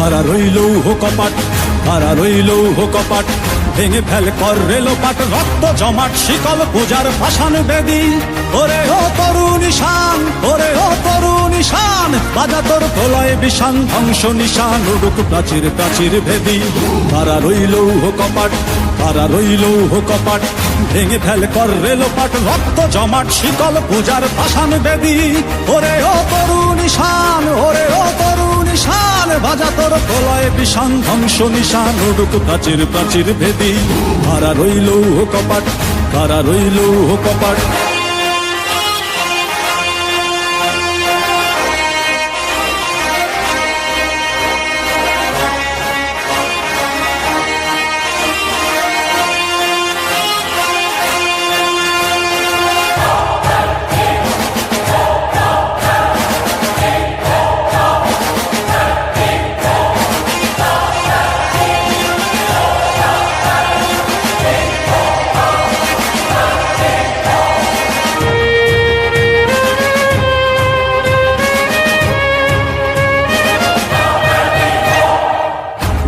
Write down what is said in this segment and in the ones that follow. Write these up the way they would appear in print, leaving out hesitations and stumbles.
কারা রইল কপাট, কারা রইল কপাট, ভেঙে ফেল কর রেলোপাট, রক্ত জমাট শিকল পূজার পাষাণ বেদী। ওরে ও তরু নিশান, ওরে ও তরু নিশান, বাজা তোর প্রলয় বিষান, ধ্বংস নিশান উড়ুক প্রাচীর প্রাচীর ভেদী। কারা রইল কপাট, কারা রইল কপাট, ভেঙে ফেল কর রেলোপাট, রক্ত জমাট শিকল পূজার পাষাণ বেদী। ওরে ও তরু নিশান, ওরে ও তরু নিশান, বাজা তোর প্রলয় বিষান, ধ্বংস নিশান উড়ুক প্রাচীর প্রাচীর ভেদী। কারা রইল কপাট, কারা রইল কপাট।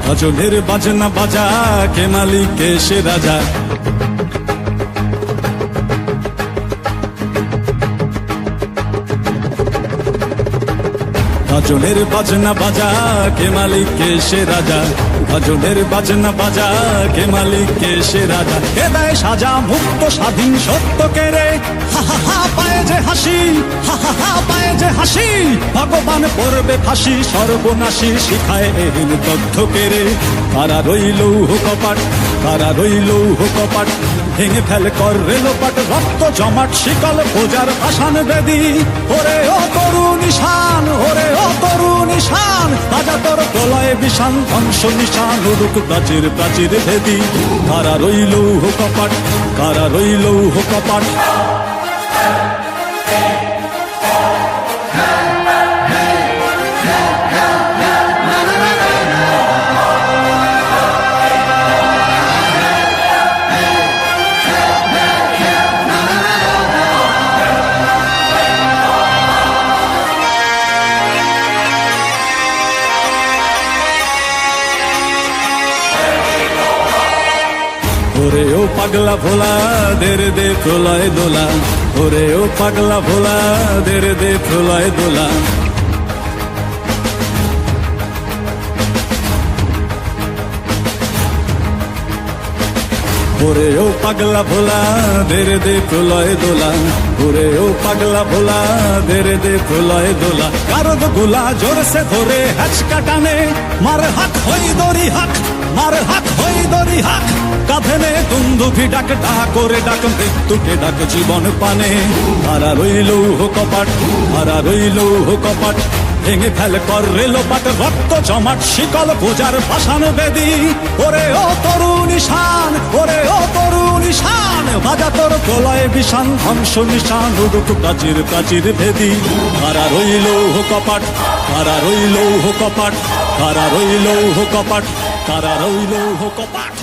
ভজনের বাজনা বাজা, কে মালিক কে সে রাজা। ভজনের বাজনা বাজা, কে মালিক কে সে রাজা। ভজনের বাজনা বাজা, কে মালিক কে সে রাজা। কে দেয় সাজা মুক্ত স্বাধীন সত্য কে রে, হা হা হা পায়ে যে হাসি, হা হা হা পায়ে যে হাসি। ভগবান পড়বে ফাঁসি, সর্বনাশী শিখায় এহীন তথ্য কে রে। কারা রইল কপাট, কারা রইল কপাট, ভেঙে ফেল কর রেলোপাট, রক্ত জমাট শিকল পূজার পাষাণ বেদী। ওরে ও তরু নিশান, ওরে ও তরু নিশান, বাজা তোর প্রলয় বিষান, ধ্বংস নিশান উড়ুক প্রাচীর প্রাচীর ভেদী। কারা রইল কপাট, কারা রইল কপাট। ওরে ও পাগলা ভোলা, দেরে দে প্রলয় দোলা। ওরে ও পাগলা ভোলা, দেরে দে প্রলয় দোলা। ওরে ও পাগলা ভোলা, দেরে দে প্রলয় দোলা। ওরে ও পাগলা ভোলা, দেরে দে প্রলয় দোলা। কারদ গোলা জোরসে ধরে হ্যাচকা টানে, মার হাক হই দড়ি হাক, মার হাক হই দড়ি হাক। কাঁধে নে দুন্দুভি ডাক, ডাক করে ডাক মৃত্যুকে ডাক জীবন পানে। কারা রইল কপাট, কারা রইল কপাট, ভেঙে ফেল কর রেলোপাট, রক্ত জমাট শিকল পূজার পাষাণ বেদী। ওরে ও তরু নিশান, ওরে ও তরু নিশান, বাজা তোর প্রলয় বিষান, ধ্বংস নিশান উড়ুক প্রাচীর প্রাচীর ভেদী। কারা রইল কপাট, কারা রইল কপাট, কারা রইল কপাট, কারা রইল কপাট।